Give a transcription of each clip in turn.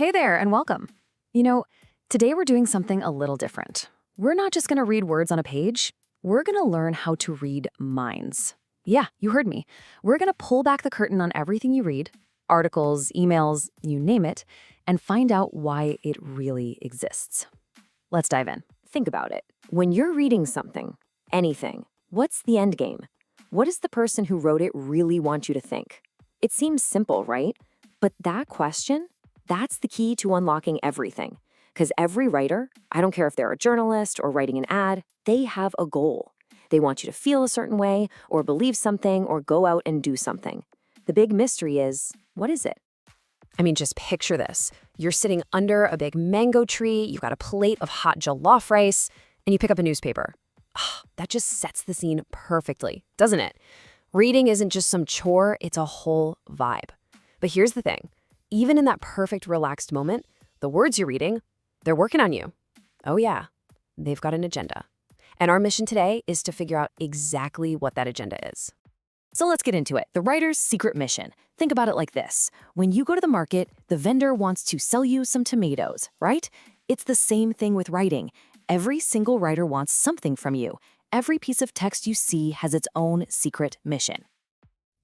Hey there, and welcome. You know, today we're doing something a little different. We're not just going to read words on a page, we're going to learn how to read minds. Yeah, you heard me. We're going to pull back the curtain on everything you read, articles, emails, you name it, and find out why it really exists. Let's dive in. Think about it. When you're reading something, anything, what's the end game? What does the person who wrote it really want you to think? It seems simple, right? But that question, that's the key to unlocking everything. Because every writer, I don't care if they're a journalist or writing an ad, they have a goal. They want you to feel a certain way, or believe something, or go out and do something. The big mystery is, what is it? I mean, just picture this. You're sitting under a big mango tree, you've got a plate of hot jollof rice, and you pick up a newspaper. That just sets the scene perfectly, doesn't it? Reading isn't just some chore, it's a whole vibe. But here's the thing. Even in that perfect, relaxed moment, the words you're reading, they're working on you. Oh yeah, they've got an agenda. And our mission today is to figure out exactly what that agenda is. So let's get into it. The writer's secret mission. Think about it like this. When you go to the market, the vendor wants to sell you some tomatoes, right? It's the same thing with writing. Every single writer wants something from you. Every piece of text you see has its own secret mission.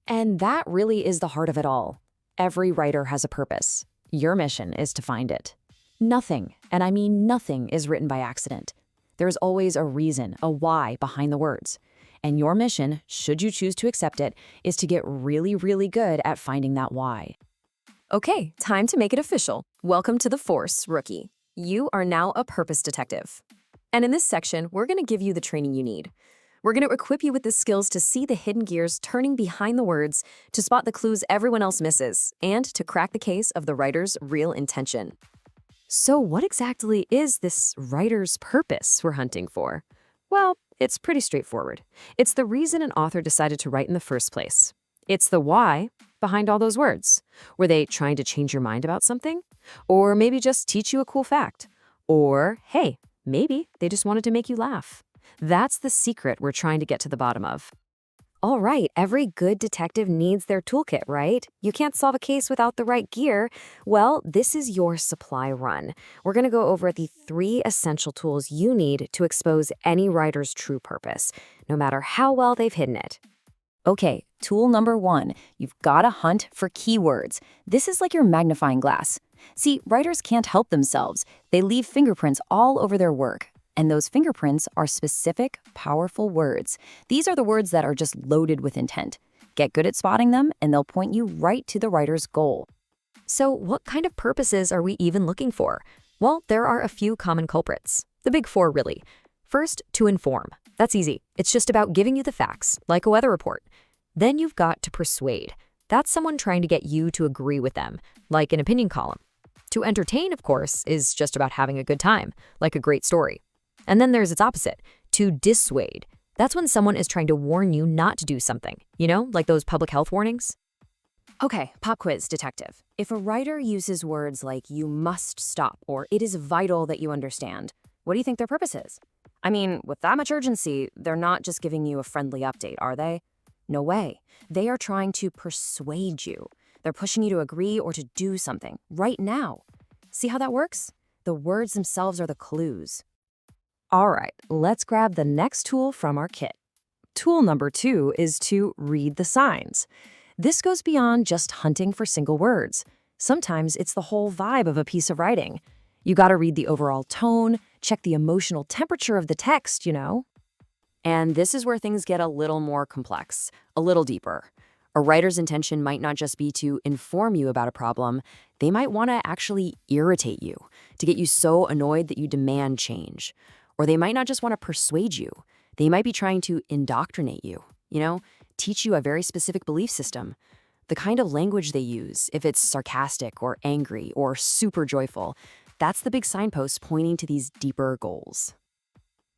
And that really is the heart of it all. Every writer has a purpose. Your mission is to find it. Nothing, and I mean nothing, is written by accident. There's always a reason, a why behind the words. And your mission, should you choose to accept it, is to get really, really good at finding that why. Okay, time to make it official. Welcome to the Force, rookie. You are now a purpose detective. And in this section, we're going to give you the training you need. We're going to equip you with the skills to see the hidden gears turning behind the words, to spot the clues everyone else misses, and to crack the case of the writer's real intention. So what exactly is this writer's purpose we're hunting for? Well, it's pretty straightforward. It's the reason an author decided to write in the first place. It's the why behind all those words. Were they trying to change your mind about something? Or maybe just teach you a cool fact? Or, hey, maybe they just wanted to make you laugh. That's the secret we're trying to get to the bottom of. All right, every good detective needs their toolkit, right? You can't solve a case without the right gear. Well, this is your supply run. We're going to go over the 3 essential tools you need to expose any writer's true purpose, no matter how well they've hidden it. Okay, tool number 1, you've got to hunt for keywords. This is like your magnifying glass. See, writers can't help themselves. They leave fingerprints all over their work. And those fingerprints are specific, powerful words. These are the words that are just loaded with intent. Get good at spotting them, and they'll point you right to the writer's goal. So what kind of purposes are we even looking for? Well, there are a few common culprits. The big 4, really. First, to inform. That's easy. It's just about giving you the facts, like a weather report. Then you've got to persuade. That's someone trying to get you to agree with them, like an opinion column. To entertain, of course, is just about having a good time, like a great story. And then there's its opposite, to dissuade. That's when someone is trying to warn you not to do something, like those public health warnings. Okay, pop quiz, detective. If a writer uses words like you must stop or it is vital that you understand, what do you think their purpose is? I mean, with that much urgency, they're not just giving you a friendly update, are they? No way. They are trying to persuade you. They're pushing you to agree or to do something right now. See how that works? The words themselves are the clues. All right, let's grab the next tool from our kit. Tool number 2 is to read the signs. This goes beyond just hunting for single words. Sometimes it's the whole vibe of a piece of writing. You gotta read the overall tone, check the emotional temperature of the text, And this is where things get a little more complex, a little deeper. A writer's intention might not just be to inform you about a problem, they might want to actually irritate you, to get you so annoyed that you demand change. Or they might not just want to persuade you. They might be trying to indoctrinate you, teach you a very specific belief system. The kind of language they use, if it's sarcastic or angry or super joyful, that's the big signpost pointing to these deeper goals.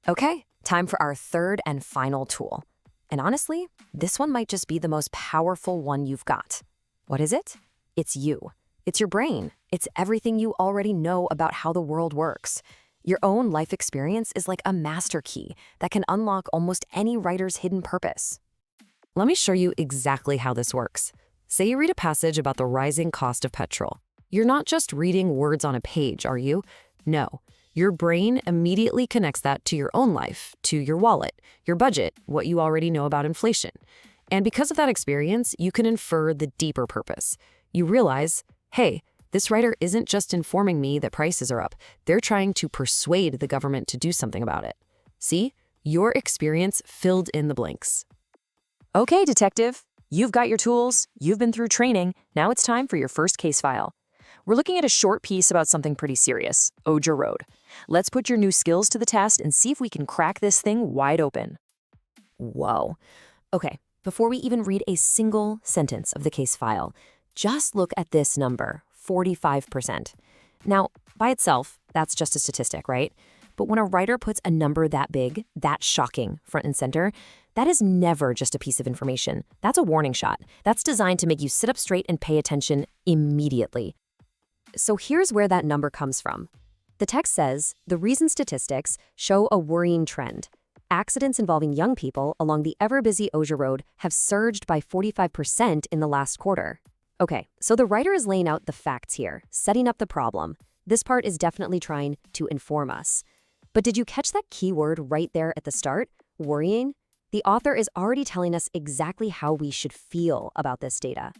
Okay, time for our 3rd and final tool. And honestly, this one might just be the most powerful one you've got. What is it? It's you. It's your brain. It's everything you already know about how the world works. Your own life experience is like a master key that can unlock almost any writer's hidden purpose. Let me show you exactly how this works. Say you read a passage about the rising cost of petrol. You're not just reading words on a page, are you? No. Your brain immediately connects that to your own life, to your wallet, your budget, what you already know about inflation. And because of that experience, you can infer the deeper purpose. You realize, hey, this writer isn't just informing me that prices are up. They're trying to persuade the government to do something about it. See? Your experience filled in the blanks. Okay, detective. You've got your tools, you've been through training, now it's time for your first case file. We're looking at a short piece about something pretty serious, Oja Road. Let's put your new skills to the test and see if we can crack this thing wide open. Whoa. Okay, before we even read a single sentence of the case file, just look at this number, 45%. Now, by itself, that's just a statistic, right? But when a writer puts a number that big, that shocking, front and center, that is never just a piece of information. That's a warning shot. That's designed to make you sit up straight and pay attention immediately. So here's where that number comes from. The text says, the recent statistics show a worrying trend. Accidents involving young people along the ever-busy Oja Road have surged by 45% in the last quarter. Okay, so the writer is laying out the facts here, setting up the problem. This part is definitely trying to inform us. But did you catch that key word right there at the start? Worrying? The author is already telling us exactly how we should feel about this data.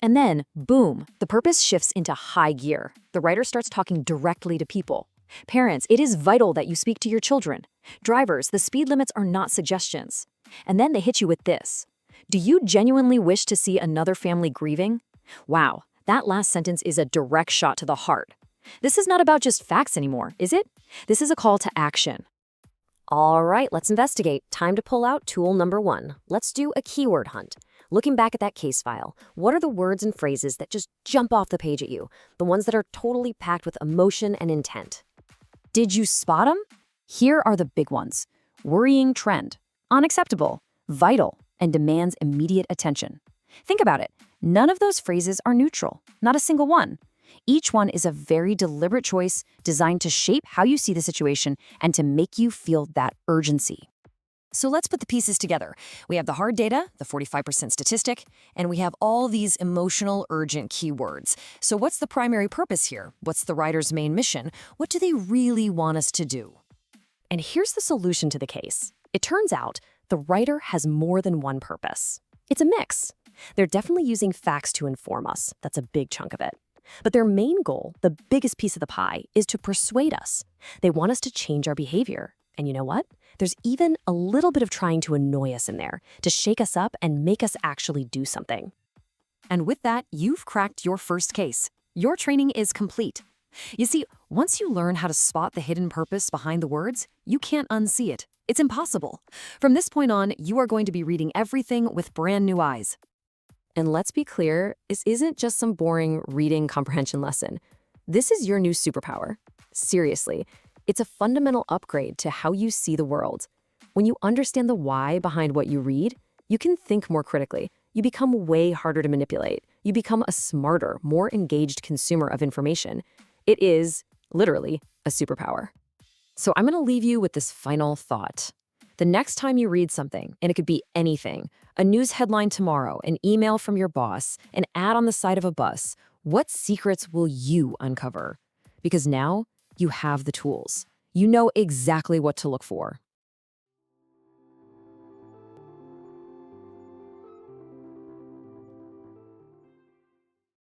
And then, boom, the purpose shifts into high gear. The writer starts talking directly to people. Parents, it is vital that you speak to your children. Drivers, the speed limits are not suggestions. And then they hit you with this. Do you genuinely wish to see another family grieving? Wow, that last sentence is a direct shot to the heart. This is not about just facts anymore, is it? This is a call to action. All right, let's investigate. Time to pull out tool number 1. Let's do a keyword hunt. Looking back at that case file, what are the words and phrases that just jump off the page at you? The ones that are totally packed with emotion and intent. Did you spot them? Here are the big ones. Worrying trend, unacceptable, vital, and demands immediate attention. Think about it. None of those phrases are neutral, not a single one. Each one is a very deliberate choice designed to shape how you see the situation and to make you feel that urgency. So let's put the pieces together. We have the hard data, the 45% statistic, and we have all these emotional, urgent keywords. So what's the primary purpose here? What's the writer's main mission? What do they really want us to do? And here's the solution to the case. It turns out the writer has more than one purpose. It's a mix. They're definitely using facts to inform us. That's a big chunk of it. But their main goal, the biggest piece of the pie, is to persuade us. They want us to change our behavior. And you know what? There's even a little bit of trying to annoy us in there, to shake us up and make us actually do something. And with that, you've cracked your first case. Your training is complete. You see, once you learn how to spot the hidden purpose behind the words, you can't unsee it. It's impossible. From this point on, you are going to be reading everything with brand new eyes. And let's be clear, this isn't just some boring reading comprehension lesson. This is your new superpower. Seriously, it's a fundamental upgrade to how you see the world. When you understand the why behind what you read, you can think more critically. You become way harder to manipulate. You become a smarter, more engaged consumer of information. It is, literally, a superpower. So I'm going to leave you with this final thought. The next time you read something, and it could be anything, a news headline tomorrow, an email from your boss, an ad on the side of a bus, what secrets will you uncover? Because now you have the tools. You know exactly what to look for.